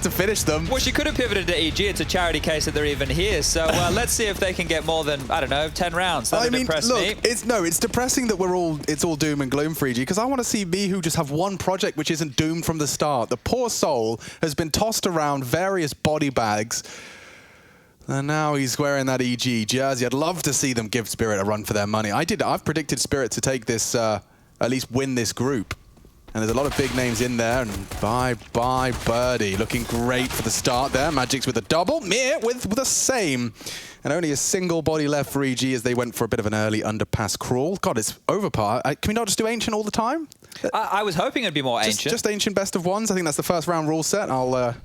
to finish them. Well, she could have pivoted to EG. It's a charity case that they're even here. So let's see if they can get more than, I don't know, 10 rounds. That would impress me. It's depressing that it's all doom and gloom for EG, because I want to see Mihu just have one project which isn't doomed from the start. The poor soul has been tossed around various body bags, and now he's wearing that EG jersey. I'd love to see them give Spirit a run for their money. I've predicted Spirit to take this, at least win this group. And there's a lot of big names in there, and bye-bye Birdie. Looking great for the start there. Magic's with a double, Mir with the same. And only a single body left for EG as they went for a bit of an early underpass crawl. God, it's overpower. Can we not just do Ancient all the time? I was hoping it'd be more Ancient. Just Ancient best of ones. I think that's the first round rule set. I'll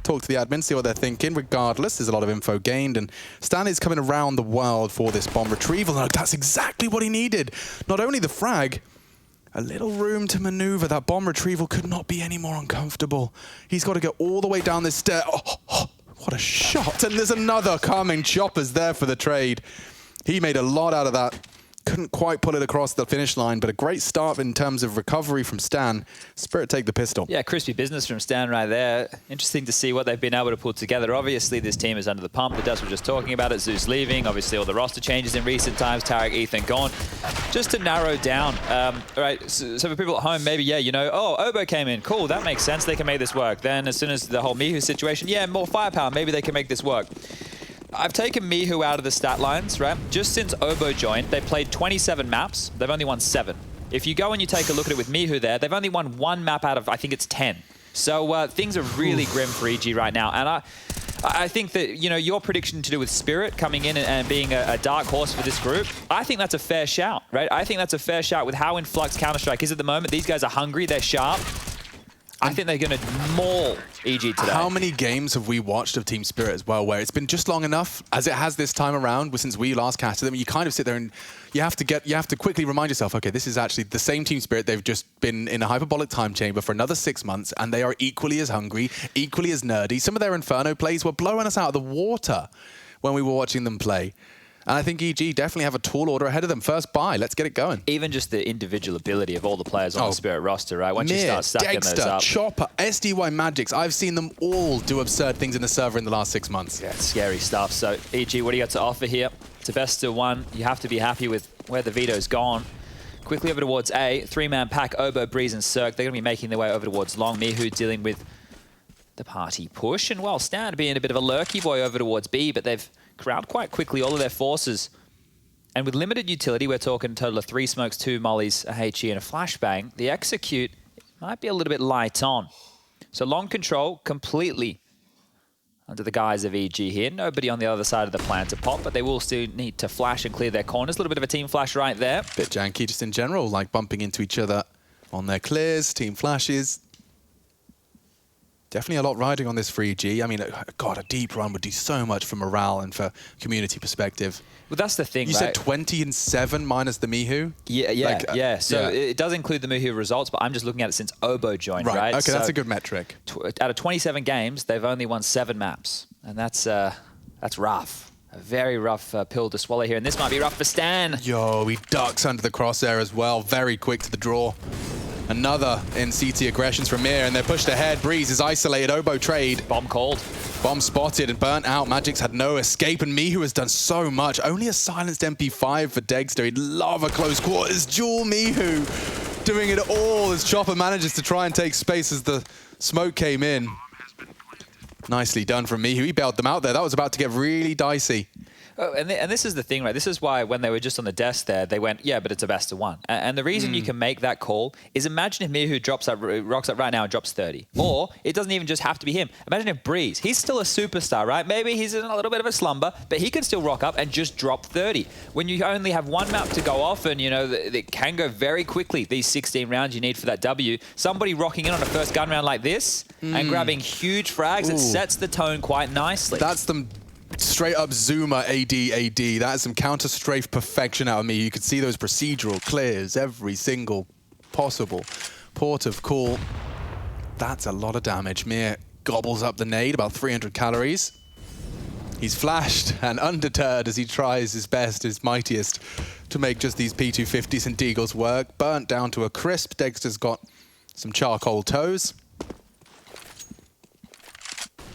talk to the admin, see what they're thinking. Regardless, there's a lot of info gained, and Stan is coming around the world for this bomb retrieval. And that's exactly what he needed. Not only the frag, a little room to maneuver. That bomb retrieval could not be any more uncomfortable. He's got to go all the way down this stair. Oh, what a shot. And there's another coming. Chopper's there for the trade. He made a lot out of that. Couldn't quite pull it across the finish line, but a great start in terms of recovery from Stan. Spirit take the pistol. Yeah, crispy business from Stan right there. Interesting to see what they've been able to put together. Obviously, this team is under the pump. The dust was just talking about it. Zeus leaving. Obviously, all the roster changes in recent times. Tarek, Ethan gone. Just to narrow down, all right, so for people at home, maybe, yeah, you know, oh, Obo came in. Cool, that makes sense. They can make this work. Then as soon as the whole Mihu situation, yeah, more firepower. Maybe they can make this work. I've taken Mihu out of the stat lines, right? Just since Obo joined, they played 27 maps. They've only won 7. If you go and you take a look at it with Mihu there, they've only won 1 map out of, I think it's 10. So things are really grim for EG right now. And I think that, you know, your prediction to do with Spirit coming in and being a dark horse for this group, I think that's a fair shout, right? I think that's a fair shout with how in flux Counter-Strike is at the moment. These guys are hungry, they're sharp. I think they're going to maul EG today. How many games have we watched of Team Spirit as well, where it's been just long enough, as it has this time around, since we last casted them, you kind of sit there and you have to quickly remind yourself, okay, this is actually the same Team Spirit. They've just been in a hyperbolic time chamber for another 6 months, and they are equally as hungry, equally as nerdy. Some of their Inferno plays were blowing us out of the water when we were watching them play. And I think EG definitely have a tall order ahead of them. First buy, let's get it going. Even just the individual ability of all the players on the Spirit roster, right? Once you start stacking those up. Chopper, SDY Magics, I've seen them all do absurd things in the server in the last 6 months. Yeah, it's scary stuff. So, EG, what do you got to offer here? It's a best of 1. You have to be happy with where the veto's gone. Quickly over towards A. 3-man pack, Obo, Breeze, and Cirque. They're going to be making their way over towards Long. Mihu dealing with the party push. And, well, Stan being a bit of a lurky boy over towards B, but they've corralled quite quickly all of their forces. And with limited utility, we're talking a total of 3 smokes, 2 mollies, a HE, and a flashbang. The execute might be a little bit light on. So Long control completely under the guise of EG here. Nobody on the other side of the plan to pop, but they will still need to flash and clear their corners. A little bit of a team flash right there. Bit janky just in general, like bumping into each other on their clears, team flashes. Definitely a lot riding on this for EG. I mean, God, a deep run would do so much for morale and for community perspective. Well, that's the thing, You right? said 20 and 7 minus the Mihu? Yeah. So it does include the Mihu results, but I'm just looking at it since Obo joined, right? Okay, so that's a good metric. Out of 27 games, they've only won 7 maps. And that's rough. A very rough pill to swallow here. And this might be rough for Stan. Yo, he ducks under the crosshair as well. Very quick to the draw. Another in CT aggressions from Mir, and they're pushed ahead. Breeze is isolated. Obo trade. Bomb called. Bomb spotted and burnt out. Magic's had no escape, and Mihu has done so much. Only a silenced MP5 for Dexter. He'd love a close quarters. Dual Mihu doing it all as Chopper manages to try and take space as the smoke came in. Nicely done from Mihu. He bailed them out there. That was about to get really dicey. Oh, and this is the thing, right? This is why when they were just on the desk there, they went, yeah, but it's a best of 1. And the reason you can make that call is imagine if Mihu rocks up right now and drops 30. Or it doesn't even just have to be him. Imagine if Breeze, he's still a superstar, right? Maybe he's in a little bit of a slumber, but he can still rock up and just drop 30. When you only have 1 map to go off and, you know, it can go very quickly, these 16 rounds you need for that W. Somebody rocking in on a first gun round like this and grabbing huge frags, it sets the tone quite nicely. That's them. Straight up Zoomer AD. That is some counter-strafe perfection out of me. You could see those procedural clears, every single possible port of call. That's a lot of damage. Mir gobbles up the nade, about 300 calories. He's flashed and undeterred as he tries his best, his mightiest, to make just these P250s and Deagles work. Burnt down to a crisp. Dexter's got some charcoal toes.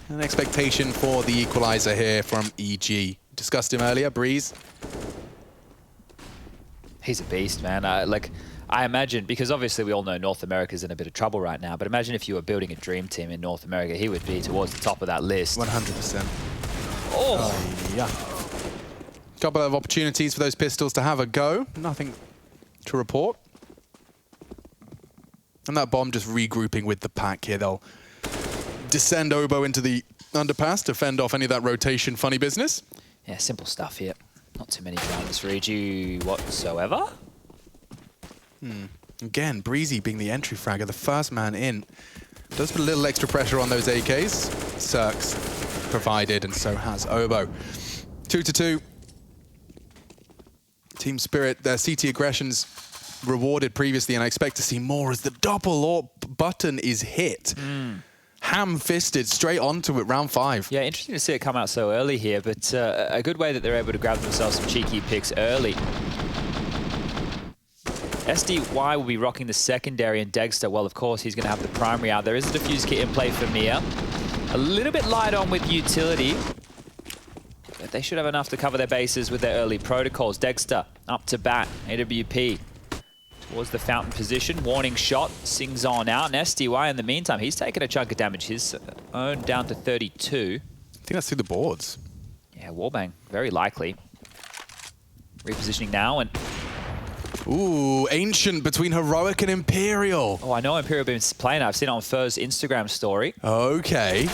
An expectation for the equalizer here from EG. Discussed him earlier, Breeze. He's a beast, man. I imagine, because obviously we all know North America's in a bit of trouble right now, but imagine if you were building a dream team in North America, he would be towards the top of that list. 100%. Oh, yeah. Couple of opportunities for those pistols to have a go. Nothing to report. And that bomb just regrouping with the pack here. They'll descend Obo into the underpass to fend off any of that rotation funny business. Yeah, simple stuff here. Not too many dramas for EG whatsoever. Again, Breezy being the entry fragger, the first man in. Does put a little extra pressure on those AKs. Cirque's provided, and so has Obo. 2-2. Team Spirit, their CT aggressions rewarded previously, and I expect to see more as the double AWP button is hit. Ham-fisted straight onto it, round 5. Yeah, interesting to see it come out so early here, but a good way that they're able to grab themselves some cheeky picks early. SDY will be rocking the secondary, and Degster, well, of course, he's going to have the primary out. There is a defuse kit in play for Mia. A little bit light on with utility, but they should have enough to cover their bases with their early protocols. Degster up to bat, AWP towards the fountain position. Warning shot, sings on out, and SDY in the meantime, he's taken a chunk of damage. His own down to 32. I think that's through the boards. Yeah, wallbang, very likely. Repositioning now, and ooh, Ancient between Heroic and Imperial. oh, I know Imperial been playing. I've seen it on Fur's Instagram story. Okay.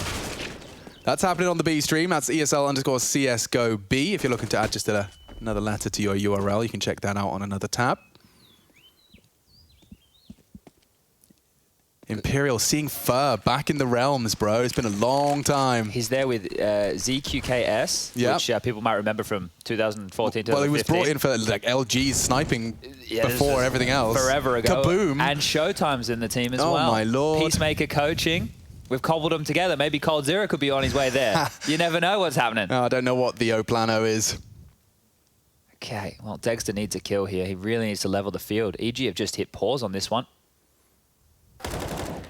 That's happening on the B stream. That's ESL_CSGO B. If you're looking to add just another letter to your URL, you can check that out on another tab. Imperial seeing Fur back in the realms, bro. It's been a long time. He's there with ZQKS, yep, which people might remember from 2014, 2015. Well, he was brought in for like LG's sniping before everything else. Forever ago. Kaboom. And Showtime's in the team as well. Oh, my lord. Peacemaker coaching. We've cobbled them together. Maybe Cold Zero could be on his way there. You never know what's happening. Oh, I don't know what the O-Plano is. Okay, well, Dexter needs a kill here. He really needs to level the field. EG have just hit pause on this one.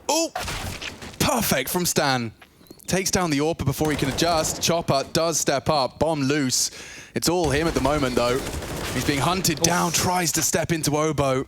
Oh, perfect from Stan. Takes down the AWP before he can adjust. Chopper does step up. Bomb loose. It's all him at the moment, though. He's being hunted down, tries to step into Obo.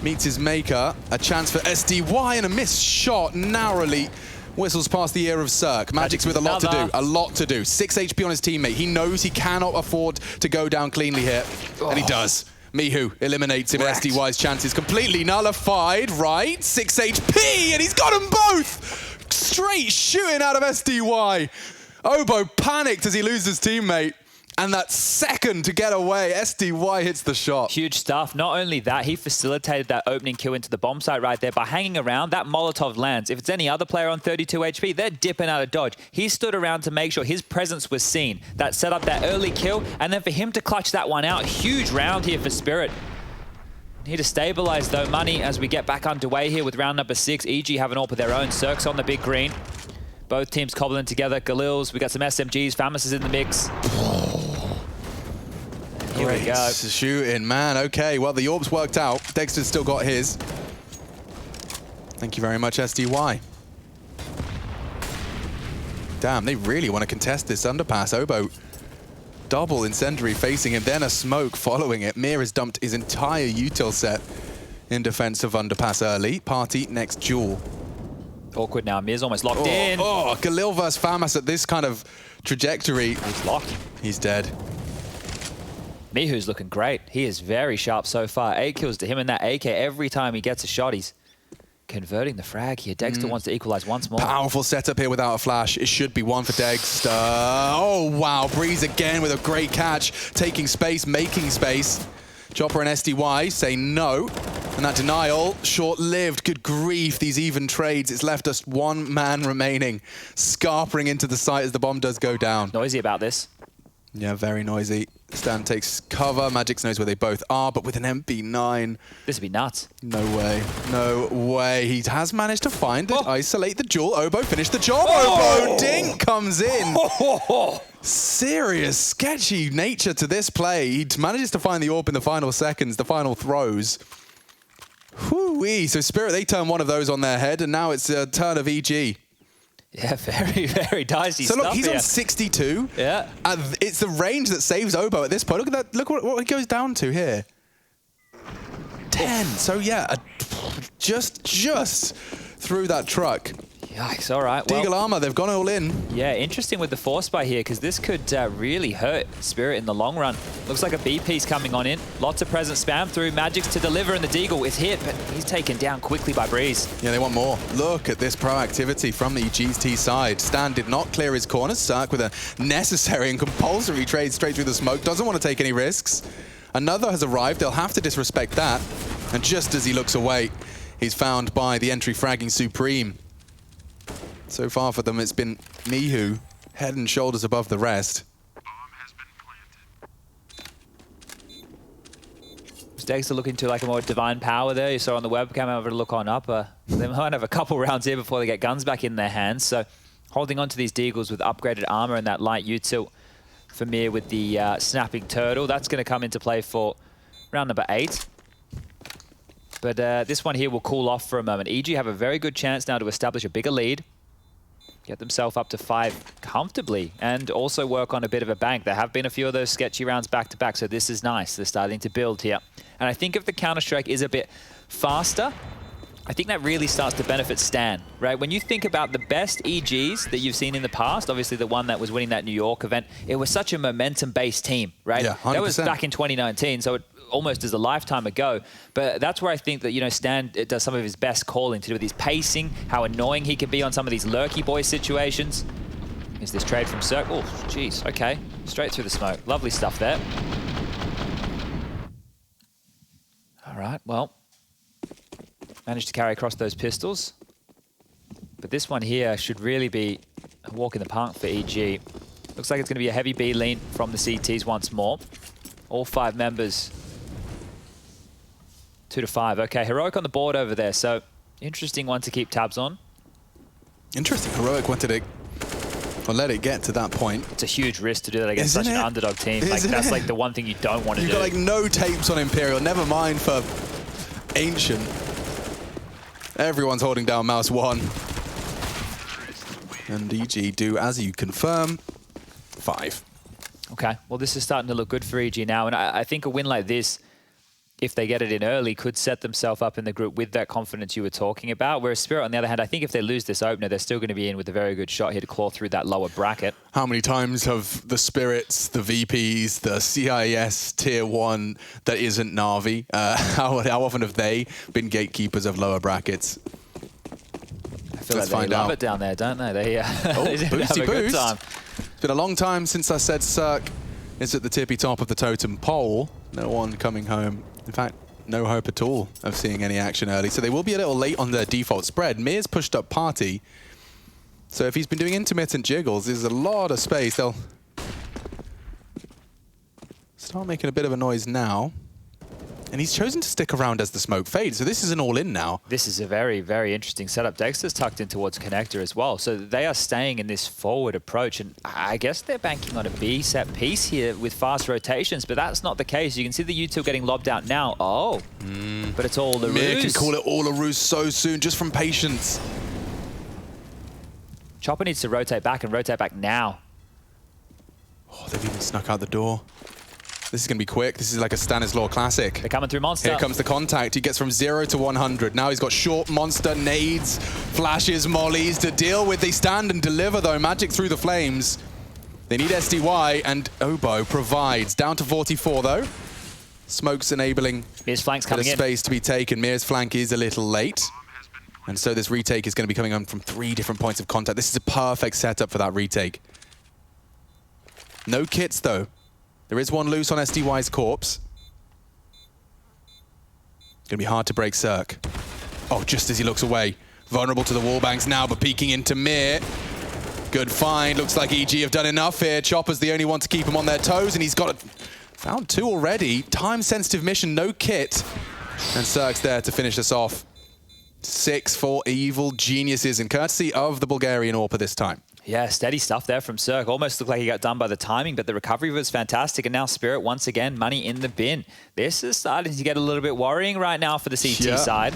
Meets his maker. A chance for SDY and a missed shot narrowly. Whistles past the ear of Cirque. Magic's with a lot to do. A lot to do. 6 HP on his teammate. He knows he cannot afford to go down cleanly here. And he does. Mihu eliminates him. SDY's chances completely nullified, right? 6 HP, and he's got them both! Straight shooting out of SDY. Obo panicked as he loses his teammate. And that second to get away, SDY hits the shot. Huge stuff. Not only that, he facilitated that opening kill into the bomb site right there by hanging around. That Molotov lands. If it's any other player on 32 HP, they're dipping out of dodge. He stood around to make sure his presence was seen. That set up that early kill, and then for him to clutch that one out, huge round here for Spirit. Need to stabilize, though, money as we get back underway here with round number 6. EG have an AWP of their own. Cirque's on the big green. Both teams cobbling together. Galil's, we got some SMGs. Famus is in the mix. Here we go. Shooting, man. Okay, well, the AWP's worked out. Dexter's still got his. Thank you very much, SDY. Damn, they really want to contest this underpass. Obo, double incendiary facing him, then a smoke following it. Mir has dumped his entire util set in defense of underpass early. Party next duel. Awkward now. Mir's almost locked in. Oh, Galil versus Famus at this kind of trajectory. He's locked. He's dead. Mihu's looking great. He is very sharp so far. 8 kills to him in that AK. Every time he gets a shot, he's converting the frag here. Dexter wants to equalize once more. Powerful setup here without a flash. It should be one for Dexter. Oh, wow. Breeze again with a great catch. Taking space, making space. Chopper and SDY say no. And that denial, short-lived. Good grief, these even trades. It's left us one man remaining. Scarpering into the site as the bomb does go down. Noisy about this. Yeah, very noisy. Stan takes cover. Magix knows where they both are, but with an MP9. This would be nuts. No way. No way. He has managed to find it. Isolate the duel. Obo finished the job. Oh! Obo Dink comes in. Serious, sketchy nature to this play. He manages to find the AWP in the final seconds, the final throws. Whoo-wee. So Spirit, they turn one of those on their head, and now it's a turn of EG. Yeah, very, very dicey So stuff look, he's here. on 62. Yeah. It's the range that saves Obo at this point. Look at that. Look what it goes down to here. 10. So yeah, just through that truck. Yikes, all right. Deagle Well, armor, they've gone all in. yeah, interesting with the force buy here, because this could really hurt Spirit in the long run. Looks like a B piece coming on in. Lots of present spam through. Magic's to deliver, and the Deagle is hit, but he's taken down quickly by Breeze. Yeah, they want more. Look at this proactivity from the GT side. Stan did not clear his corner. Cirque with a necessary and compulsory trade straight through the smoke. Doesn't want to take any risks. Another has arrived. They'll have to disrespect that. And just as he looks away, he's found by the entry fragging Supreme. So far for them, it's been Mihu, head and shoulders above the rest. Dexter looking to like a more divine power there. You saw on the webcam over to look on up. They might have a couple rounds here before they get guns back in their hands. So holding on to these Deagles with upgraded armor and that light util for Mir with the snapping turtle. That's going to come into play for round number 8. But this one here will cool off for a moment. EG have a very good chance now to establish a bigger lead, get themselves up to 5 comfortably, and also work on a bit of a bank. There have been a few of those sketchy rounds back-to-back, so this is nice. They're starting to build here. And I think if the Counter-Strike is a bit faster, I think that really starts to benefit Stan, right? When you think about the best EGs that you've seen in the past, obviously the one that was winning that New York event, it was such a momentum-based team, right? Yeah, 100%. That was back in 2019, so it almost as a lifetime ago. But that's where I think that, you know, Stan does some of his best calling to do with his pacing, how annoying he can be on some of these lurky boy situations. Is this trade from Cirque? Oh, jeez, okay. Straight through the smoke. Lovely stuff there. All right, well, managed to carry across those pistols. But this one here should really be a walk in the park for EG. Looks like it's going to be a heavy B lean from the CTs once more. All 5 members 2 to 5. Okay, Heroic on the board over there. So interesting one to keep tabs on. Interesting. Heroic wanted to let it get to that point. It's a huge risk to do that against Isn't such it? an underdog team. Like, that's like the one thing you don't want to do. You've got like no tapes on Imperial, never mind for Ancient. Everyone's holding down mouse 1. And EG do, as you confirm, 5. Okay, well, this is starting to look good for EG now. And I think a win like this, if they get it in early, could set themselves up in the group with that confidence you were talking about. Whereas Spirit, on the other hand, I think if they lose this opener, they're still going to be in with a very good shot here to claw through that lower bracket. How many times have the Spirits, the VPs, the CIS Tier 1 that isn't Na'Vi, how often have they been gatekeepers of lower brackets? I feel like they love it down there, don't they? They, they have a good time. It's been a long time since I said Cirque is at the tippy top of the totem pole. No one coming home. In fact, no hope at all of seeing any action early. So they will be a little late on their default spread. Mir's pushed up party. So if he's been doing intermittent jiggles, there's a lot of space. They'll start making a bit of a noise now. And he's chosen to stick around as the smoke fades. So this is an all-in now. This is a very, very interesting setup. Dexter's tucked in towards connector as well. So they are staying in this forward approach. And I guess they're banking on a B set piece here with fast rotations. But that's not the case. You can see the util getting lobbed out now. Oh, but it's all a ruse. Mir can call it all a ruse so soon, just from patience. Chopper needs to rotate back and rotate back now. Oh, they've even snuck out the door. This is going to be quick. This is like a Stanislaw classic. They're coming through Monster. Here comes the contact. He gets from 0 to 100. Now he's got short Monster, nades, flashes, mollies to deal with. They stand and deliver, though. Magic through the flames. They need SDY, and Obo provides. Down to 44, though. Smoke's enabling Mir's flank's coming in. Space to be taken. Mir's flank is a little late. And so this retake is going to be coming on from 3 different points of contact. This is a perfect setup for that retake. No kits, though. There is one loose on SDY's corpse. Gonna be hard to break Cirque. Oh, just as he looks away. Vulnerable to the wall banks now, but peeking into Mir. Good find. Looks like EG have done enough here. Chopper's the only one to keep him on their toes, and he's got found 2 already. Time-sensitive mission, no kit. And Cirque's there to finish us off. 6 for evil geniuses, and courtesy of the Bulgarian AWPer this time. Yeah, steady stuff there from Cirque. Almost looked like he got done by the timing, but the recovery was fantastic. And now Spirit, once again, money in the bin. This is starting to get a little bit worrying right now for the CT side.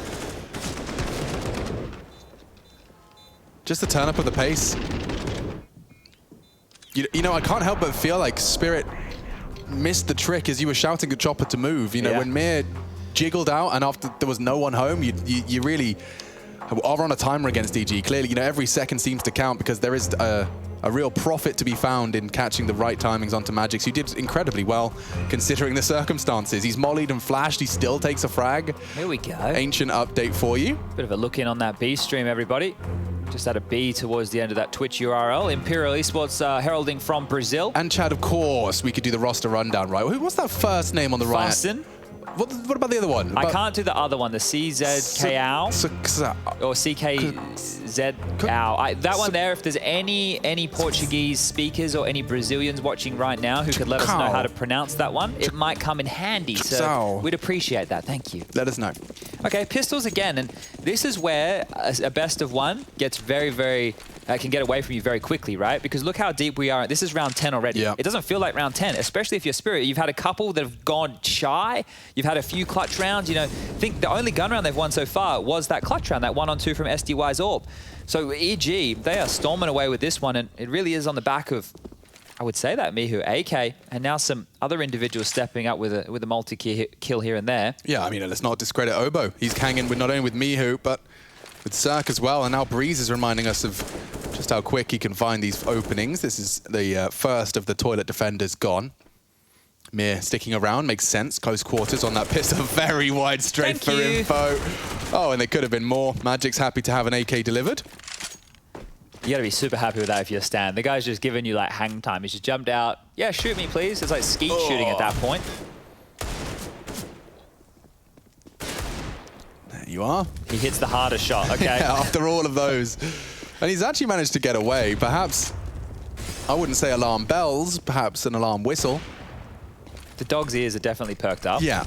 Just the turn up of the pace. You know, I can't help but feel like Spirit missed the trick as you were shouting at Chopper to move. You know, when Mir jiggled out and after there was no one home, you really are on a timer against EG. Clearly, you know, every second seems to count because there is a real profit to be found in catching the right timings onto Magics, who did incredibly well considering the circumstances. He's mollied and flashed, he still takes a frag. Here we go. Ancient update for you. Bit of a look in on that B stream, everybody. Just had a B towards the end of that Twitch URL. Imperial Esports heralding from Brazil. And Chad, of course, we could do the roster rundown, right? What's that first name on the right? Fasten. What about the other one? I can't do the other one, the CZKAO or CKZAO. That one there, if there's any Portuguese speakers or any Brazilians watching right now who could let us know how to pronounce that one, it might come in handy. So we'd appreciate that. Thank you. Let us know. Okay, pistols again. And this is where a best of one gets very can get away from you very quickly, right? Because look how deep we are. This is round 10 already. It doesn't feel like round 10, especially if you're Spirit. You've had a couple that have gone shy. You've had a few clutch rounds. You know, I think the only gun round they've won so far was that clutch round, that 1-on-2 from SDY's Orb. So EG, they are storming away with this one, and it really is on the back of, I would say that, Mihu, AK, and now some other individuals stepping up with a multi-kill here and there. Yeah, I mean, let's not discredit Obo. He's hanging with not only with Mihu, but with Cirque as well, and now Breeze is reminding us of just how quick he can find these openings. This is the first of the toilet defenders gone. Mir sticking around makes sense. Close quarters on that pistol. Very wide straight for info. Oh, and there could have been more. Magic's happy to have an AK delivered. You gotta be super happy with that if you're Stan. The guy's just giving you like hang time. He's just jumped out. Yeah, shoot me please. It's like skeet shooting at that point. There you are. He hits the hardest shot, okay. Yeah, after all of those. And he's actually managed to get away. Perhaps, I wouldn't say alarm bells, perhaps an alarm whistle. The dog's ears are definitely perked up. Yeah.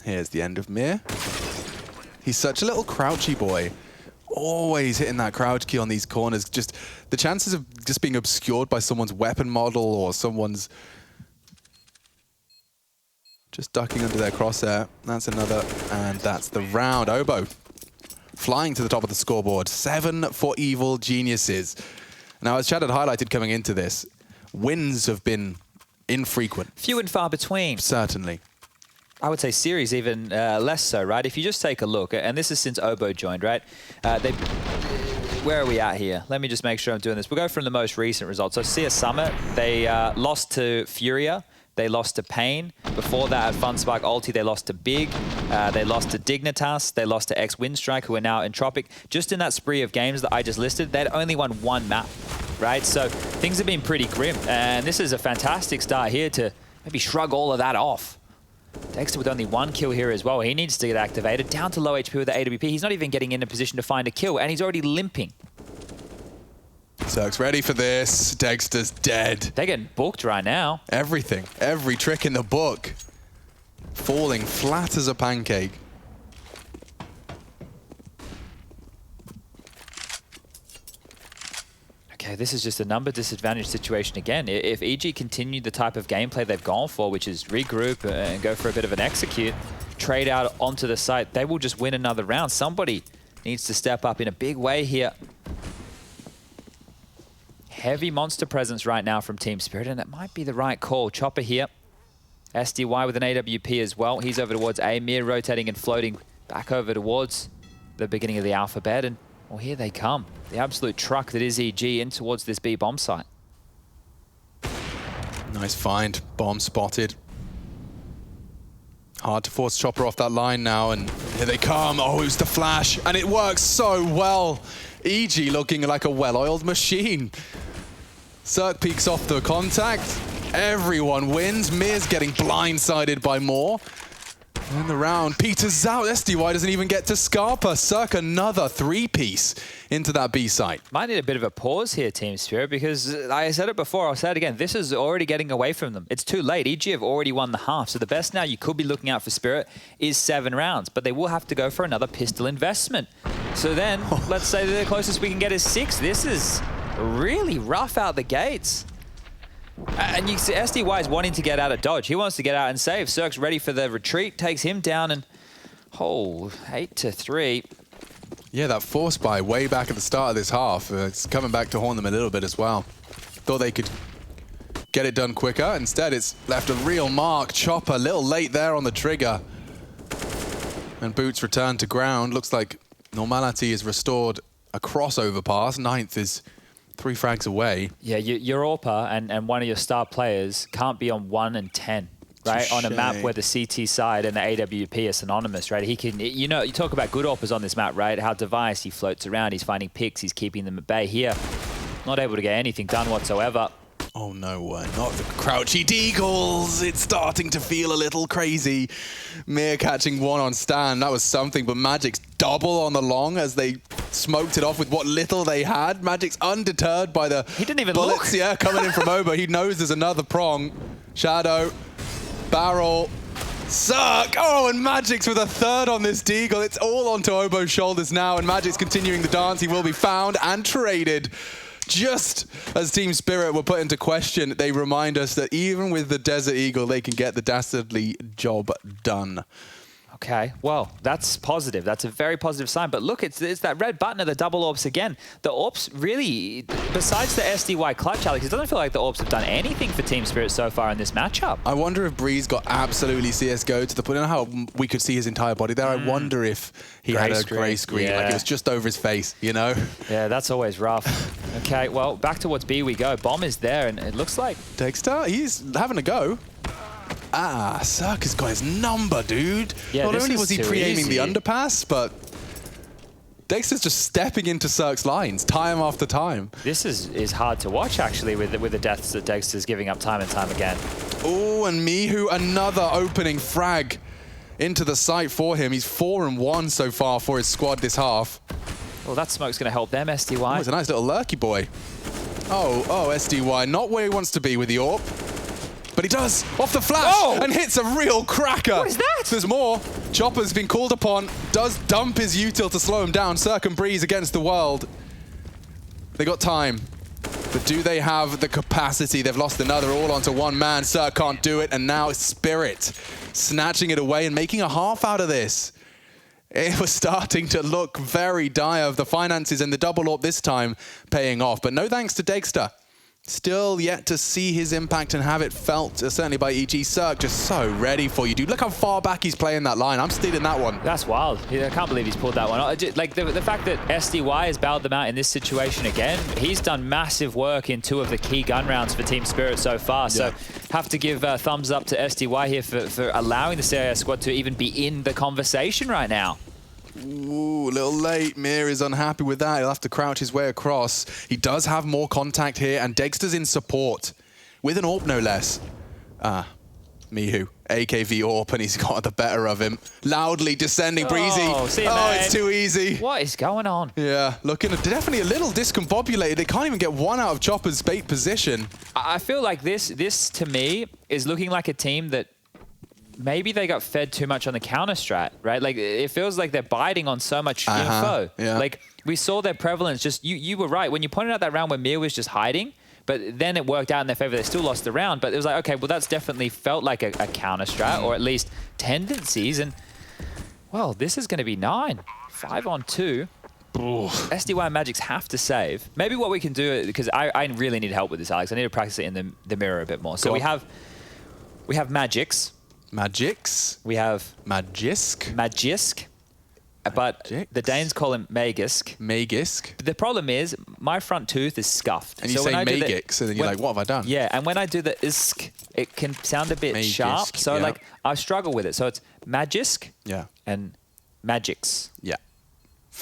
Here's the end of Mir. He's such a little crouchy boy. Always hitting that crouch key on these corners. Just the chances of just being obscured by someone's weapon model or someone's just ducking under their crosshair. That's another, and that's the round. Obo flying to the top of the scoreboard. 7 for Evil Geniuses. Now, as Chad had highlighted coming into this, wins have been infrequent. Few and far between. Certainly. I would say series even less so, right? If you just take a look, and this is since Obo joined, right? Where are we at here? Let me just make sure I'm doing this. We'll go from the most recent results. So CS Summit, they lost to Furia. They lost to Pain. Before that, at FunSpark Ulti, they lost to Big. They lost to Dignitas. They lost to X-Windstrike, who are now Entropic. Just in that spree of games that I just listed, they'd only won one map, right? So things have been pretty grim. And this is a fantastic start here to maybe shrug all of that off. Dexter with only 1 kill here as well. He needs to get activated. Down to low HP with the AWP. He's not even getting in a position to find a kill, and he's already limping. Cirque's ready for this. Dexter's dead. They're getting booked right now. Everything. Every trick in the book. Falling flat as a pancake. Okay, this is just a number disadvantage situation again. If EG continue the type of gameplay they've gone for, which is regroup and go for a bit of an execute, trade out onto the site, they will just win another round. Somebody needs to step up in a big way here. Heavy monster presence right now from Team Spirit, and it might be the right call. Chopper here. SDY with an AWP as well. He's over towards A. Mir rotating and floating back over towards the beginning of the alphabet. And, well, here they come. The absolute truck that is EG in towards this B bomb site. Nice find. Bomb spotted. Hard to force Chopper off that line now, and here they come. Oh, it was the flash, and it works so well. EG looking like a well-oiled machine. Cirque peeks off the contact. Everyone wins. Mir's getting blindsided by more. In the round, peters out. SDY doesn't even get to Scarpa. Cirque another 3-piece into that B site. Might need a bit of a pause here, Team Spirit, because I said it before, I'll say it again. This is already getting away from them. It's too late. EG have already won the half. So the best now you could be looking out for Spirit is 7 rounds. But they will have to go for another pistol investment. So then, let's say the closest we can get is 6. This is really rough out the gates. And you see SDY is wanting to get out of dodge. He wants to get out and save. Cirque's ready for the retreat, takes him down, and 8-3. Yeah, that force buy way back at the start of this half. It's coming back to haunt them a little bit as well. Thought they could get it done quicker. Instead, it's left a real mark. Chopper a little late there on the trigger. And Boots return to ground. Looks like normality is restored. A crossover pass. 9th is 3 frags away. Yeah, your AWPer and one of your star players can't be on 1 and 10. Right, on a map where the CT side and the AWP are synonymous, right? He can, you know, you talk about good AWPers on this map, right? How device, he floats around, he's finding picks, he's keeping them at bay. Here, not able to get anything done whatsoever. Oh no, not the crouchy deagles. It's starting to feel a little crazy. Mir catching 1 on stand, that was something, but Magic's double on the long as they smoked it off with what little they had. Magic's undeterred by the he didn't even bullets, look. Yeah, coming in from Obo. He knows there's another prong. Shadow. Barrel, Cirque, oh, and Magic's with a 3rd on this deagle. It's all onto Obo's shoulders now, and Magic's continuing the dance. He will be found and traded. Just as Team Spirit were put into question, they remind us that even with the Desert Eagle, they can get the dastardly job done. Okay, well, that's positive. That's a very positive sign. But look, it's that red button of the double AWPs again. The AWPs really, besides the SDY clutch, Alex, it doesn't feel like the AWPs have done anything for Team Spirit so far in this matchup. I wonder if Breeze got absolutely CSGO to the point. I don't know how we could see his entire body there. I wonder if he had a grey screen, like it was just over his face, you know? Yeah, that's always rough. Okay, well, back towards B we go. Bomb is there, and it looks like... Dexter, he's having a go. Ah, Cirque has got his number, dude. Yeah, Not only was he pre-aiming the easy. underpass, but Dexter's just stepping into Cirque's lines time after time. This is hard to watch, actually, with the deaths that Dexter's giving up time and time again. Oh, and Mihu, another opening frag into the site for him. He's 4 and 1 so far for his squad this half. Well, that smoke's going to help them, SDY. Oh, it's a nice little lurky boy. Oh, SDY, not where he wants to be with the AWP. But he does, off the flash, and hits a real cracker. What is that? There's more. Chopper's been called upon, does dump his util to slow him down. Cirque and Breeze against the world. They got time, but do they have the capacity? They've lost another all onto one man. Cirque can't do it, and now Spirit snatching it away and making a half out of this. It was starting to look very dire. The finances and the double AWP this time paying off, but no thanks to Dexter. Still yet to see his impact and have it felt, certainly by EG. Cirque just so ready for you, dude. Look how far back he's playing that line. I'm stealing that one. That's wild. Yeah, I can't believe he's pulled that one. Like the fact that SDY has bailed them out in this situation again, he's done massive work in 2 of the key gun rounds for Team Spirit so far. Yeah. So have to give thumbs up to SDY here for allowing the CIS squad to even be in the conversation right now. Ooh, a little late. Mir is unhappy with that. He'll have to crouch his way across. He does have more contact here, and Dexter's in support. With an AWP, no less. Mihu. AKV AWP, and he's got the better of him. Loudly descending, Breezy. It's too easy. What is going on? Yeah, looking definitely a little discombobulated. They can't even get one out of Chopper's bait position. I feel like this to me, is looking like a team that maybe they got fed too much on the counter strat, right? Like, it feels like they're biting on so much info. Yeah. Like, we saw their prevalence. Just you were right. When you pointed out that round where Mir was just hiding, but then it worked out in their favor. They still lost the round, but it was like, okay, well, that's definitely felt like a counter strat, or at least tendencies. And, well, this is going to be 9. 5 on 2. SDY and Magic's have to save. Maybe what we can do, because I really need help with this, Alex. I need to practice it in the mirror a bit more. So we have Magic's. Magix. We have Magisk. But the Danes call him Magisk. But the problem is, my front tooth is scuffed. And you say Magix, and then you're like, what have I done? Yeah, and when I do the isk, it can sound a bit sharp. So like, I struggle with it. So it's Magisk and Magix. Yeah.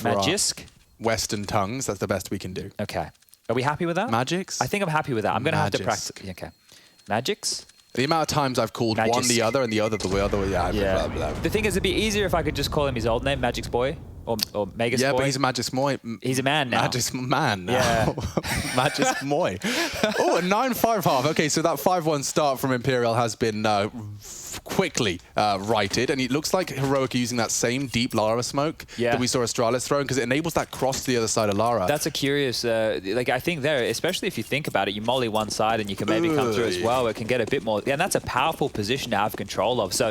Magisk. Western tongues, that's the best we can do. Okay. Are we happy with that? Magix? I think I'm happy with that. I'm going to have to practice. Okay. Magix. The amount of times I've called one the other and the other the other, yeah. Blah, blah. The thing is, it'd be easier if I could just call him his old name, Magic's Boy, or Magus Boy. Yeah, but he's a Magic's Moy. He's a man now. Magic's man now. Yeah. Magic's Moy. Oh, a 9-5 half. Okay, so that 5-1 start from Imperial has been quickly righted, and it looks like Heroic are using that same deep Lara smoke that we saw Astralis throwing, because it enables that cross to the other side of Lara. That's a curious, like, I think there, especially if you think about it, you molly one side and you can maybe come through as well. It can get a bit more, and that's a powerful position to have control of. So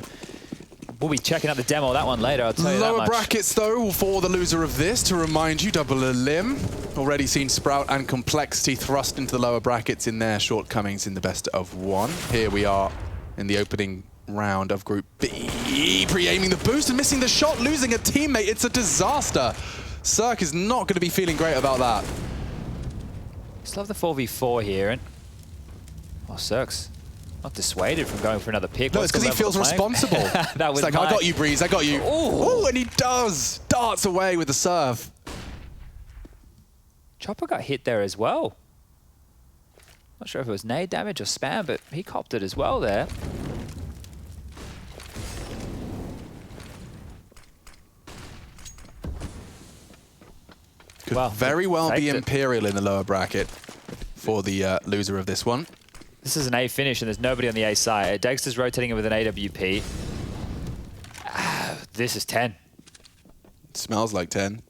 We'll be checking out the demo of that one later, I'll tell you that Lower much. brackets, though, for the loser of this. To remind you, double a limb. Already seen Sprout and Complexity thrust into the lower brackets in their shortcomings in the best of one. Here we are in the opening round of Group B. Pre-aiming the boost and missing the shot, losing a teammate. It's a disaster. Cirque is not going to be feeling great about that. Just love the 4v4 here. And oh, Cirque's not dissuaded from going for another pick. No, it's because he feels responsible. That was it's like, I got you, Breeze, I got you. Ooh, and he does. Darts away with the serve. Chopper got hit there as well. Not sure if it was nade damage or spam, but he copped it as well there. Could very well be Imperial in the lower bracket for the loser of this one. This is an A finish, and there's nobody on the A side. Dexter's rotating it with an AWP. This is 10. It smells like 10.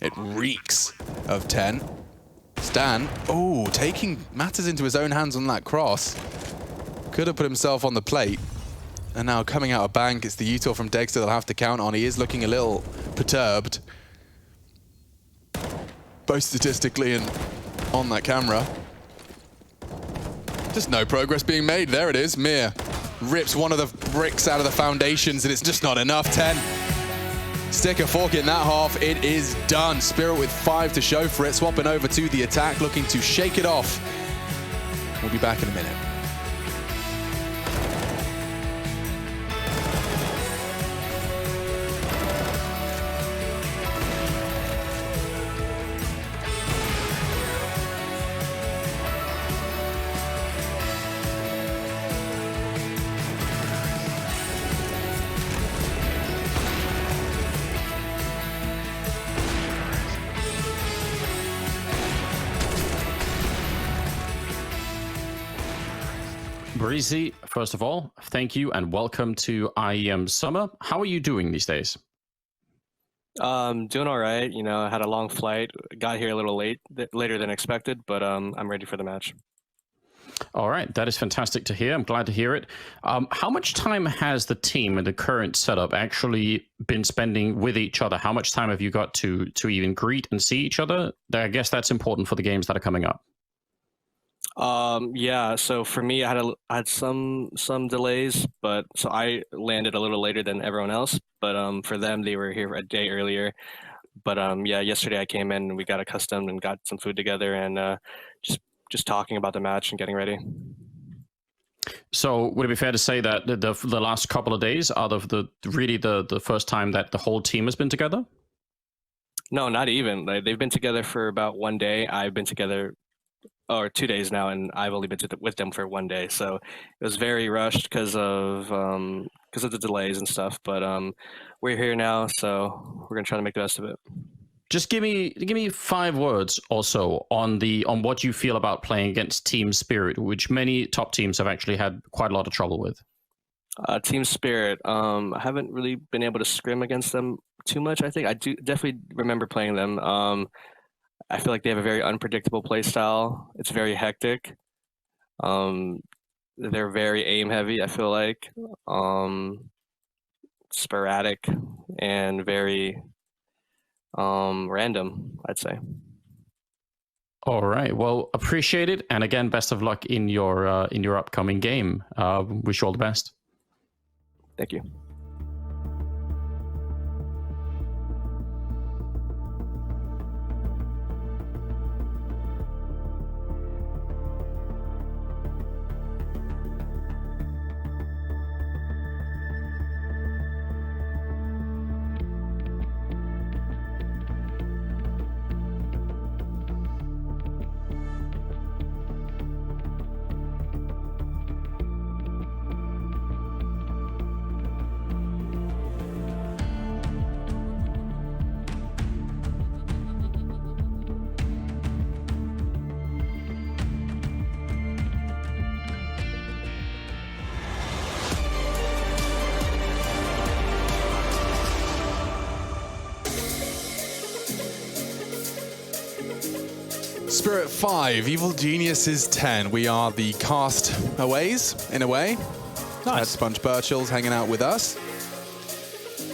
It reeks of 10. Stan, oh, taking matters into his own hands on that cross. Could have put himself on the plate. And now coming out of Benq, it's the util from Dexter they'll have to count on. He is looking a little perturbed, both statistically and on that camera. Just no progress being made. There it is. Mir rips one of the bricks out of the foundations, and it's just not enough. 10. Stick a fork in that half. It is done. Spirit with 5 to show for it. Swapping over to the attack, looking to shake it off. We'll be back in a minute. Breezy, first of all, thank you and welcome to IEM Summer. How are you doing these days? Doing all right. You know, I had a long flight, got here a little later than expected, but I'm ready for the match. All right, that is fantastic to hear. I'm glad to hear it. How much time has the team in the current setup actually been spending with each other? How much time have you got to even greet and see each other? I guess that's important for the games that are coming up. Yeah, so for me, I had some delays, but so I landed a little later than everyone else, but for them, they were here a day earlier. But yeah, yesterday I came in and we got accustomed and got some food together and just talking about the match and getting ready. So would it be fair to say that the last couple of days are really the first time that the whole team has been together? No, not even. Like, they've been together for about one day. I've been together or 2 days now, and I've only been with them for one day. So it was very rushed because of the delays and stuff. But we're here now, so we're gonna try to make the best of it. Just give me 5 words or so on what you feel about playing against Team Spirit, which many top teams have actually had quite a lot of trouble with. Team Spirit. I haven't really been able to scrim against them too much. I think I do definitely remember playing them. I feel like they have a very unpredictable play style. It's very hectic. They're very aim heavy, I feel like. Sporadic and very random, I'd say. All right. Well, appreciate it. And again, best of luck in your upcoming game. Wish you all the best. Thank you. Spirit 5, Evil Geniuses 10. We are the castaways, in a way. Nice. Sponge Birchall's hanging out with us.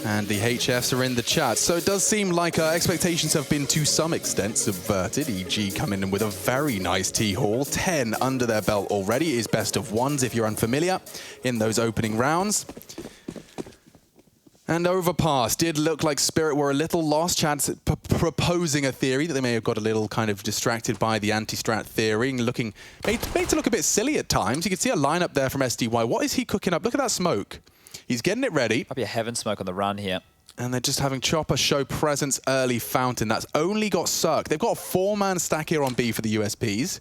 And the HFs are in the chat. So it does seem like expectations have been to some extent subverted. EG coming in with a very nice T-haul. 10 under their belt already. Is best of ones if you're unfamiliar in those opening rounds. And Overpass did look like Spirit were a little lost. Chad's proposing a theory that they may have got a little kind of distracted by the anti-strat theory and made to look a bit silly at times. You can see a lineup there from SDY. What is he cooking up? Look at that smoke. He's getting it ready. Might be a heaven smoke on the run here. And they're just having Chopper show presence early Fountain. That's only got Cirque. They've got a 4-man stack here on B for the USPs.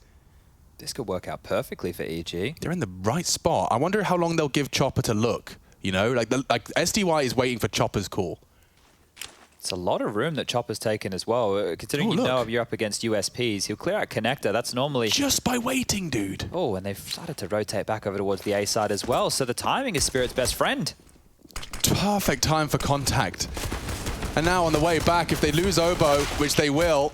This could work out perfectly for EG. They're in the right spot. I wonder how long they'll give Chopper to look. You know, like SDY is waiting for Chopper's call. It's a lot of room that Chopper's taken as well. Considering if you're up against USPs, he'll clear out connector. That's normally... Just by waiting, dude. Oh, and they've started to rotate back over towards the A side as well. So the timing is Spirit's best friend. Perfect time for contact. And now on the way back, if they lose Obo, which they will,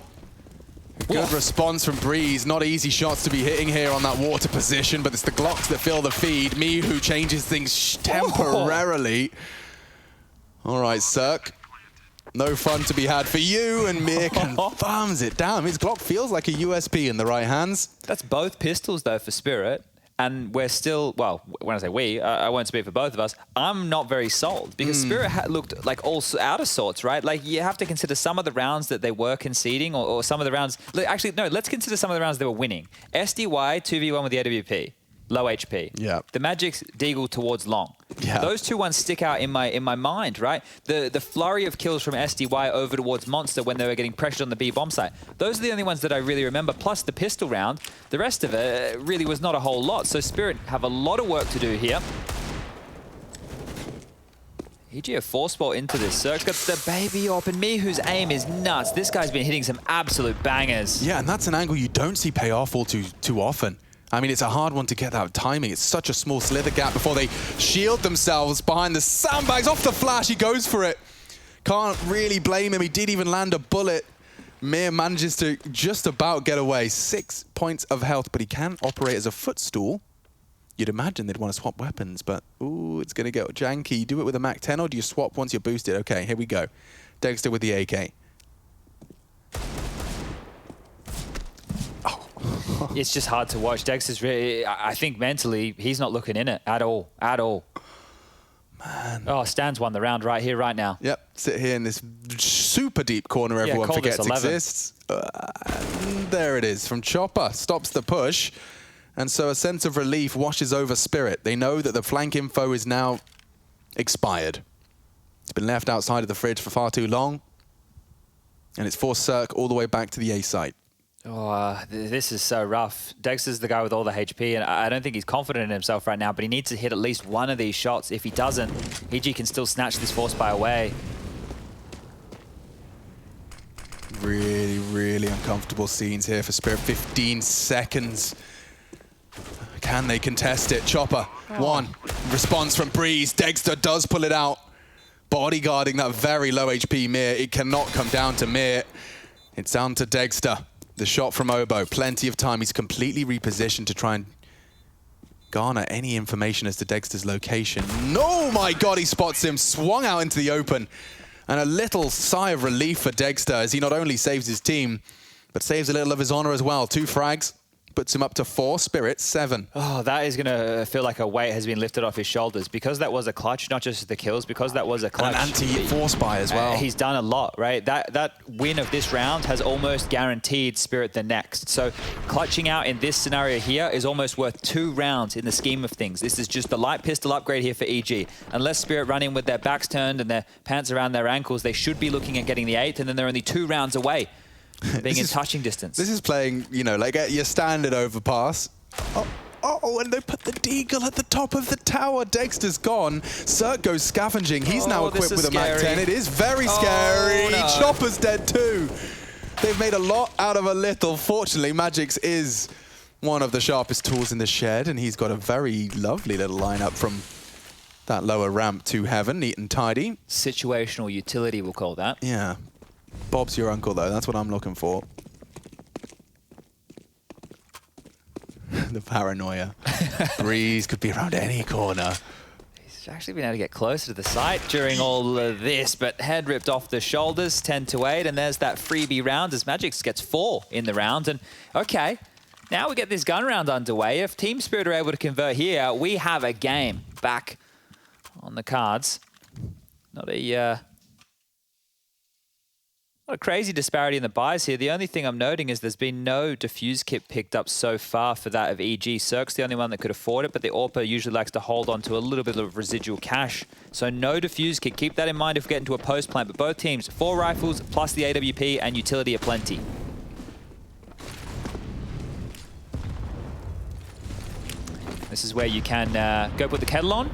good response from Breeze. Not easy shots to be hitting here on that water position, but it's the Glocks that fill the feed. Mihu changes things temporarily. All right, Cirque. No fun to be had for you, and Mir confirms it. Damn, his Glock feels like a USP in the right hands. That's both pistols, though, for Spirit. And we're still, well, when I say we, I won't speak for both of us, I'm not very sold. Because Spirit looked like all out of sorts, right? Like, you have to consider some of the rounds that they were conceding, or some of the rounds... Actually, no, let's consider some of the rounds they were winning. SDY, 2v1 with the AWP. Low HP. Yeah. The Magic's Deagle towards long. Yeah. Those two ones stick out in my mind, right? The flurry of kills from SDY over towards Monster when they were getting pressured on the B bomb site. Those are the only ones that I really remember, plus the pistol round. The rest of it really was not a whole lot. So Spirit have a lot of work to do here. EG a force ball into this. Cirque got the baby up, and Mihu's aim is nuts. This guy's been hitting some absolute bangers. Yeah, and that's an angle you don't see pay off all too often. I mean, it's a hard one to get that timing. It's such a small slither gap before they shield themselves behind the sandbags. Off the flash, he goes for it. Can't really blame him. He did even land a bullet. Mir manages to just about get away. 6 points of health, but he can operate as a footstool. You'd imagine they'd want to swap weapons, but ooh, it's going to get janky. Do it with a Mac 10, or do you swap once you're boosted? Okay, here we go. Dexter with the AK. It's just hard to watch. Dexter's really, I think mentally, he's not looking in it at all. At all. Man. Oh, Stan's won the round right here, right now. Yep, sit here in this super deep corner everyone forgets exists. There it is from Chopper. Stops the push. And so a sense of relief washes over Spirit. They know that the flank info is now expired. It's been left outside of the fridge for far too long. And it's forced Cirque all the way back to the A site. Oh, this is so rough. Dexter's the guy with all the HP, and I don't think he's confident in himself right now, but he needs to hit at least one of these shots. If he doesn't, EG can still snatch this force buy away. Really, really uncomfortable scenes here for Spirit. 15 seconds. Can they contest it? Chopper, one. Response from Breeze. Dexter does pull it out. Bodyguarding that very low HP Mir. It cannot come down to Mir. It's down to Dexter. The shot from Obo. Plenty of time. He's completely repositioned to try and garner any information as to Dexter's location. No, my God, he spots him. Swung out into the open. And a little sigh of relief for Dexter as he not only saves his team, but saves a little of his honor as well. 2 frags. Puts him up to 4, Spirit 7. Oh, that is going to feel like a weight has been lifted off his shoulders. Because that was a clutch, not just the kills, because that was a clutch. And an anti-force buy as well. He's done a lot, right? That win of this round has almost guaranteed Spirit the next. So clutching out in this scenario here is almost worth 2 rounds in the scheme of things. This is just the light pistol upgrade here for EG. Unless Spirit run in with their backs turned and their pants around their ankles, they should be looking at getting the 8th, and then they're only 2 rounds away. Being in touching distance. This is playing, you know, like your standard overpass. Oh, and they put the Deagle at the top of the tower. Dexter's gone. Cirque goes scavenging. He's now equipped with a Mac 10. It is very scary. No. Chopper's dead too. They've made a lot out of a little. Fortunately, Magic's is one of the sharpest tools in the shed, and he's got a very lovely little lineup from that lower ramp to heaven. Neat and tidy. Situational utility, we'll call that. Yeah. Bob's your uncle, though. That's what I'm looking for. The paranoia. Breeze could be around any corner. They've actually been able to get closer to the site during all of this, but head ripped off the shoulders, 10-8, and there's that freebie round as Magic gets 4 in the round. And okay, now we get this gun round underway. If Team Spirit are able to convert here, we have a game back on the cards. Not a crazy disparity in the buys here. The only thing I'm noting is there's been no diffuse kit picked up so far for that of EG. Cirque's the only one that could afford it, but the AWPer usually likes to hold on to a little bit of residual cash. So no diffuse kit. Keep that in mind if we get into a post plant. But both teams, 4 rifles plus the AWP and utility aplenty. This is where you can go put the kettle on.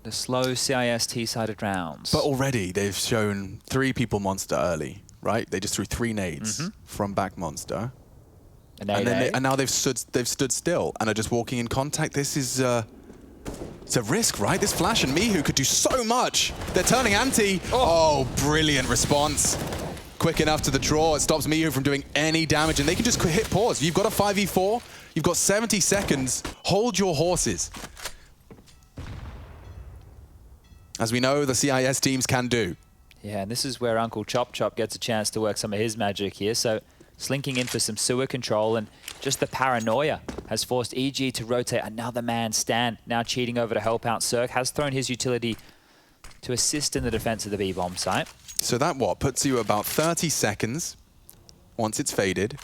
The slow CIS T-sided rounds. But already they've shown 3 people monster early, right? They just threw 3 nades from back monster. And now they've stood still and are just walking in contact. This is it's a risk, right? This Flash and Mihu could do so much. They're turning anti. Oh, brilliant response. Quick enough to the draw. It stops Mihu from doing any damage, and they can just hit pause. You've got a 5v4. You've got 70 seconds. Hold your horses. As we know, the CIS teams can do. Yeah, and this is where Uncle Chop Chop gets a chance to work some of his magic here. So slinking in for some sewer control, and just the paranoia has forced EG to rotate another man. Stan now cheating over to help out. Cirque has thrown his utility to assist in the defense of the B-bomb site. So that puts you about 30 seconds once it's faded.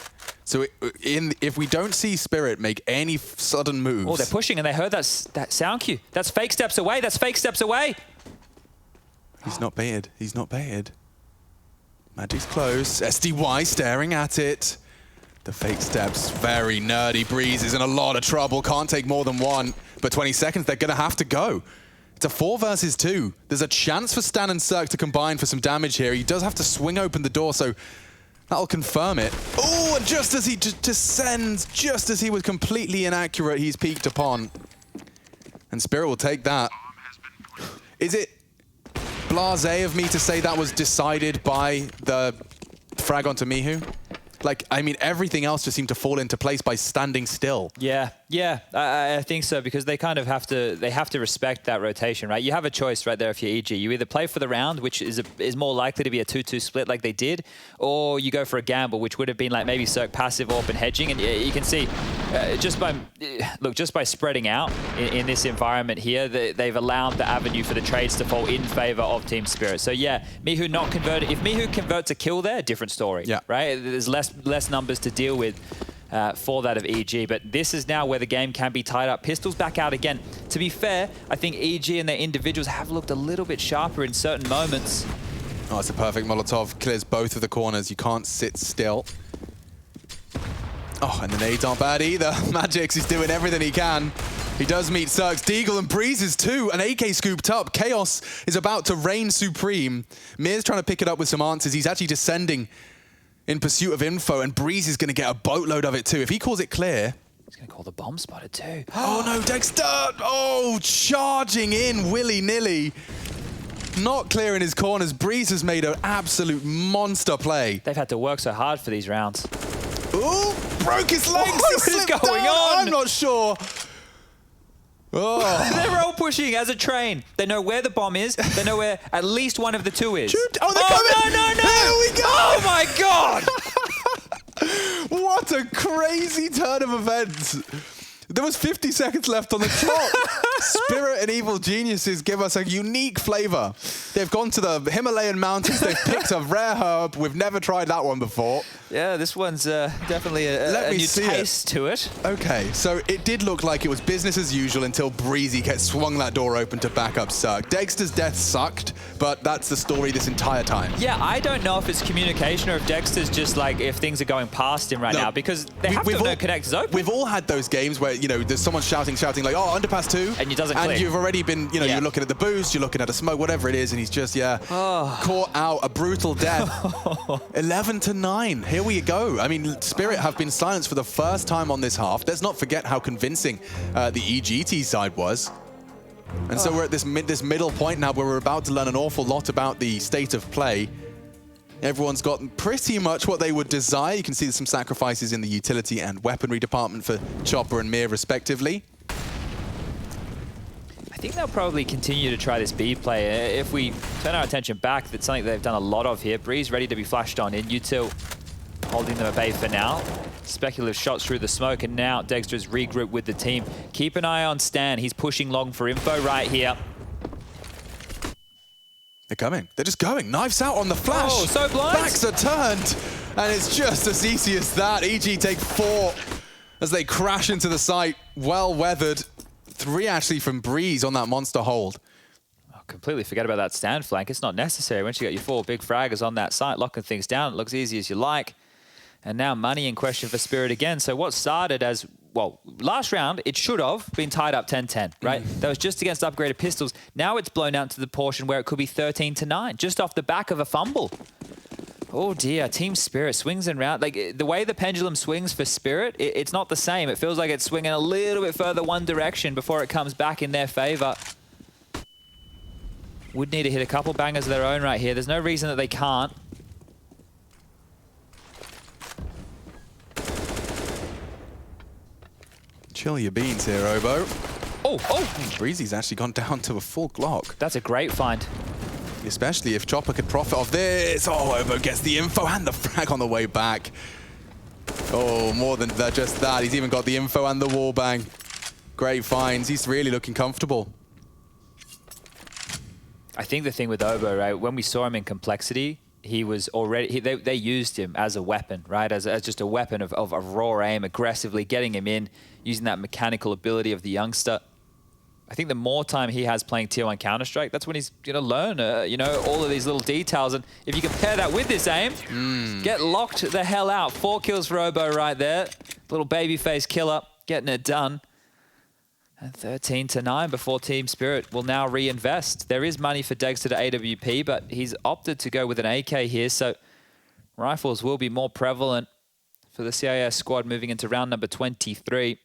So if we don't see Spirit make any sudden moves... Oh, they're pushing, and they heard that sound cue. That's fake steps away. That's fake steps away. He's not baited. He's not baited. Magic's close. SDY staring at it. The fake steps, very nerdy. Breeze is in a lot of trouble. Can't take more than 1. But 20 seconds, they're going to have to go. It's a 4 versus 2. There's a chance for Stan and Cirque to combine for some damage here. He does have to swing open the door, so that'll confirm it. Oh, and just as he descends, just as he was completely inaccurate, he's peeked upon. And Spirit will take that. Is it blasé of me to say that was decided by the frag onto Mihu? Like, I mean, everything else just seemed to fall into place by standing still. Yeah, I think so, because they kind of have to respect that rotation, right? You have a choice right there if you're EG. You either play for the round, which is more likely to be a 2-2 split like they did, or you go for a gamble, which would have been like maybe Cirque passive AWP and hedging. And you can see, just by spreading out in this environment here, they've allowed the avenue for the trades to fall in favor of Team Spirit. So yeah, Mihu not converted. If Mihu converts a kill there, different story, right? There's less numbers to deal with for that of EG, but this is now where the game can be tied up. Pistols back out again. To be fair, I think EG and their individuals have looked a little bit sharper in certain moments. Oh, it's a perfect Molotov. Clears both of the corners. You can't sit still. Oh, and the nades aren't bad either. Magix is doing everything he can. He does meet Cirque's Deagle and Breezes too. An AK scooped up. Chaos is about to reign supreme. Mir's trying to pick it up with some answers. He's actually descending in pursuit of info, and Breeze is going to get a boatload of it too. If he calls it clear... He's going to call the bomb spotter too. Oh no, Dexter! Oh, charging in willy-nilly. Not clearing his corners. Breeze has made an absolute monster play. They've had to work so hard for these rounds. Ooh, broke his legs! What is going on? I'm not sure. Oh. They're all pushing as a train. They know where the bomb is. They know where at least one of the 2 is. Shoot. Oh, they're coming! No! Here we go! Oh my God! What a crazy turn of events. There was 50 seconds left on the clock. Spirit and Evil Geniuses give us a unique flavor. They've gone to the Himalayan mountains. They've picked a rare herb. We've never tried that one before. Yeah, this one's definitely a new taste to it. Okay, so it did look like it was business as usual until Breezy swung that door open to back up Cirque. Dexter's death sucked, but that's the story this entire time. Yeah, I don't know if it's communication or if Dexter's just like, if things are going past him right now, because they have to know connectors open. We've all had those games where, you know, there's someone shouting like, oh, underpass 2. And it doesn't click. And you've already been, you know, you're looking at the boost, you're looking at a smoke, whatever it is, and he's just, caught out a brutal death. 11-9. Here we go. I mean, Spirit have been silenced for the first time on this half. Let's not forget how convincing the EGT side was. And so we're at this middle point now where we're about to learn an awful lot about the state of play. Everyone's gotten pretty much what they would desire. You can see there's some sacrifices in the utility and weaponry department for Chopper and Mir, respectively. think they'll probably continue to try this B play. If we turn our attention back, that's something they've done a lot of here. Breeze ready to be flashed on in. Util holding them at bay for now. Speculative shots through the smoke, and now Dexter's regrouped with the team. Keep an eye on Stan. He's pushing long for info right here. They're coming. They're just going. Knives out on the flash. Oh, so blind. Backs are turned. And it's just as easy as that. EG take 4 as they crash into the site. Well weathered. 3 actually from Breeze on that monster hold. Oh, completely forget about that stand flank. It's not necessary. Once you got your 4 big fraggers on that site, locking things down, it looks easy as you like. And now money in question for Spirit again. So what started as, well, last round, it should have been tied up 10-10, right? That was just against upgraded pistols. Now it's blown out to the portion where it could be 13-9, just off the back of a fumble. Oh dear, Team Spirit swings and round. Like, the way the pendulum swings for Spirit, it's not the same. It feels like it's swinging a little bit further one direction before it comes back in their favor. Would need to hit a couple bangers of their own right here. There's no reason that they can't. Chill your beans here, Obo. Oh! Breezy's actually gone down to a full Glock. That's a great find. Especially if Chopper could profit off this. Oh, Obo gets the info and the frag on the way back. Oh, more than that, just that. He's even got the info and the wall bang. Great finds. He's really looking comfortable. I think the thing with Obo, right, when we saw him in Complexity, he was already, they used him as a weapon, right? As just a weapon of raw aim, aggressively getting him in, using that mechanical ability of the youngster. I think the more time he has playing Tier 1 Counter-Strike, that's when he's going to learn, you know, all of these little details. And if you compare that with this aim, get locked the hell out. 4 kills for Obo right there. Little babyface killer, getting it done. And 13-9 before Team Spirit will now reinvest. There is money for Dexter to AWP, but he's opted to go with an AK here, so rifles will be more prevalent for the CIS squad moving into round number 23.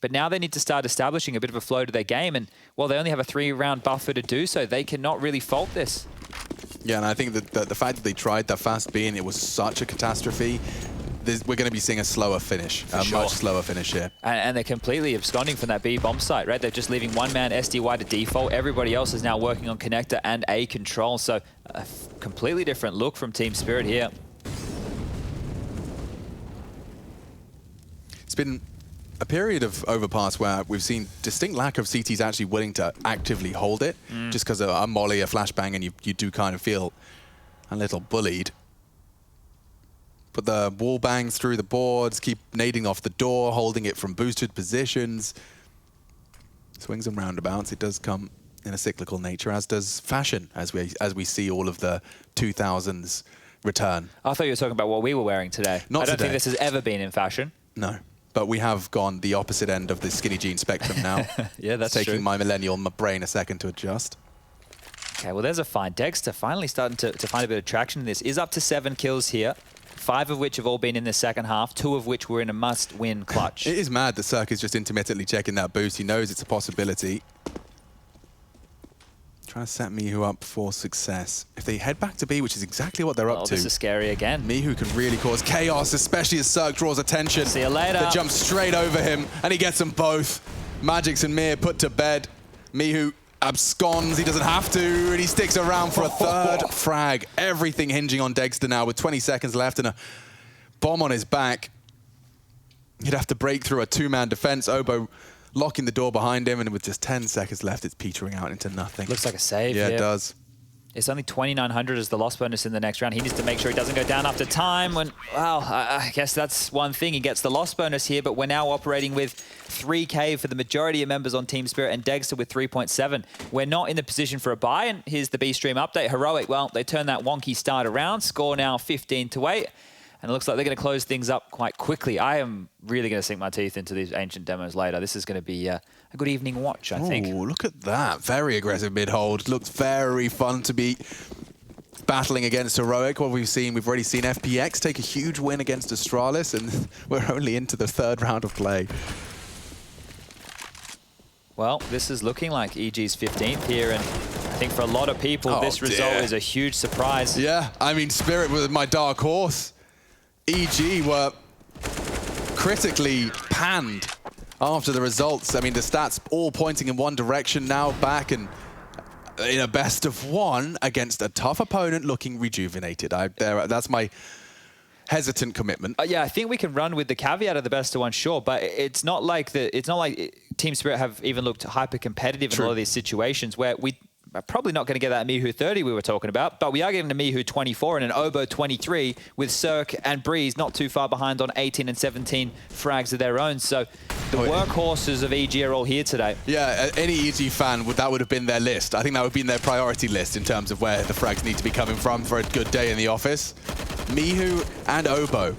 But now they need to start establishing a bit of a flow to their game, and while they only have a 3-round buffer to do so, they cannot really fault this. Yeah, and I think that the fact that they tried that fast B and it was such a catastrophe, we're going to be seeing a slower finish, much slower finish here. And they're completely absconding from that B bomb site, right? They're just leaving one man SDY to default. Everybody else is now working on connector and A control. So a completely different look from Team Spirit here. It's been a period of Overpass where we've seen distinct lack of CTs actually willing to actively hold it, just because of a molly, a flashbang, and you do kind of feel a little bullied. Put the wall bangs through the boards, keep nading off the door, holding it from boosted positions. Swings and roundabouts. It does come in a cyclical nature, as does fashion, as we see all of the 2000s return. I thought you were talking about what we were wearing today. Not I don't today. think this has ever been in fashion. No, but we have gone the opposite end of the skinny jean spectrum now. Yeah, that's it's taking true. my millennial brain a second to adjust. Okay, well, there's a find. Dexter finally starting to find a bit of traction in this. Is up to 7 kills here. 5 of which have all been in the second half, 2 of which were in a must-win clutch. It is mad that Cirque is just intermittently checking that boost. He knows it's a possibility. Trying to set Mihu up for success. If they head back to B, which is exactly what they're up to. This is scary again. Mihu can really cause chaos, especially as Cirque draws attention. See you later. They jump straight over him, and he gets them both. Magix and Mir put to bed. Mihu absconds, he doesn't have to, and he sticks around for a third frag. Everything hinging on Dexter now with 20 seconds left and a bomb on his back. He'd have to break through a 2-man defense. Obo locking the door behind him, and with just 10 seconds left, it's petering out into nothing. Looks like a save. Yeah, here. it does. It's only 2,900 as the loss bonus in the next round. He needs to make sure he doesn't go down after time. When, well, I guess that's one thing. He gets the loss bonus here, but we're now operating with 3K for the majority of members on Team Spirit and Dexter with 3.7. We're not in the position for a buy, and here's the B-Stream update. Heroic, well, they turn that wonky start around. Score now 15-8. And it looks like they're going to close things up quite quickly. I am really going to sink my teeth into these ancient demos later. This is going to be a good evening watch, I think. Oh, look at that. Very aggressive mid-hold. Looks very fun to be battling against Heroic. What we've already seen FPX take a huge win against Astralis, and we're only into the 3rd round of play. Well, this is looking like EG's 15th here, and I think for a lot of people, this result is a huge surprise. Yeah, I mean, Spirit was my dark horse. EG were critically panned after the results. I mean, the stats all pointing in one direction now, back and in a best of one against a tough opponent looking rejuvenated. That's my hesitant commitment. Yeah, I think we can run with the caveat of the best of one, sure, but it's not like Team Spirit have even looked hyper competitive in all of these situations where we are probably not going to get that Mihu 30 we were talking about, but we are getting a Mihu 24 and an Obo 23 with Cirque and Breeze not too far behind on 18 and 17 frags of their own. So the workhorses of EG are all here today. Yeah, any EG fan, that would have been their list. I think that would have been their priority list in terms of where the frags need to be coming from for a good day in the office. Mihu and Obo.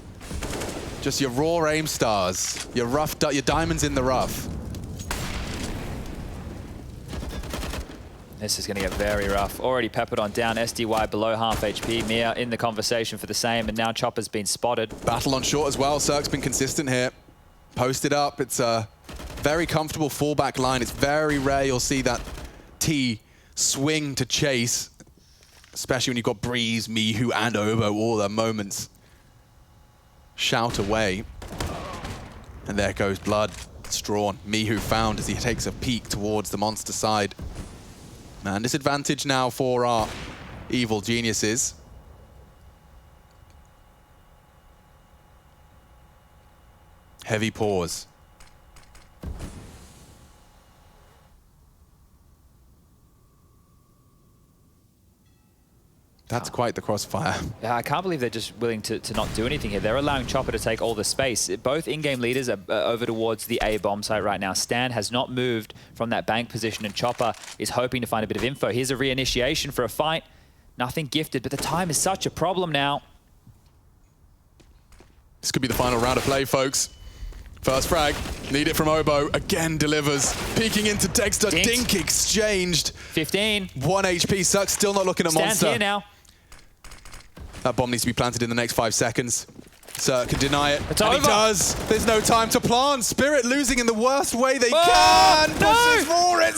Just your raw aim stars. Your diamonds in the rough. This is going to get very rough. Already peppered on down. SDY below half HP. Mia in the conversation for the same, and now Chopper's been spotted. Battle on short as well. Cirque's been consistent here. Posted up. It's a very comfortable fallback line. It's very rare you'll see that T swing to chase, especially when you've got Breeze, Mihu, and Obo, all their moments shout away. And there goes blood. It's drawn. Mihu found as he takes a peek towards the monster side. And disadvantage now for our evil geniuses. Heavy pause. That's quite the crossfire. Yeah, I can't believe they're just willing to not do anything here. They're allowing Chopper to take all the space. Both in-game leaders are over towards the A bomb site right now. Stan has not moved from that bank position, and Chopper is hoping to find a bit of info. Here's a reinitiation for a fight. Nothing gifted, but the time is such a problem now. This could be the final round of play, folks. First frag, need it from Obo, again delivers. Peeking into Dexter, Dink exchanged. 15. 1 HP, Suck still not looking at Stan's Monster. Here now. That bomb needs to be planted in the next 5 seconds. Cirque can deny it. It's and over. He does. There's no time to plant. Spirit losing in the worst way they Oh, can. no! Pushes for it.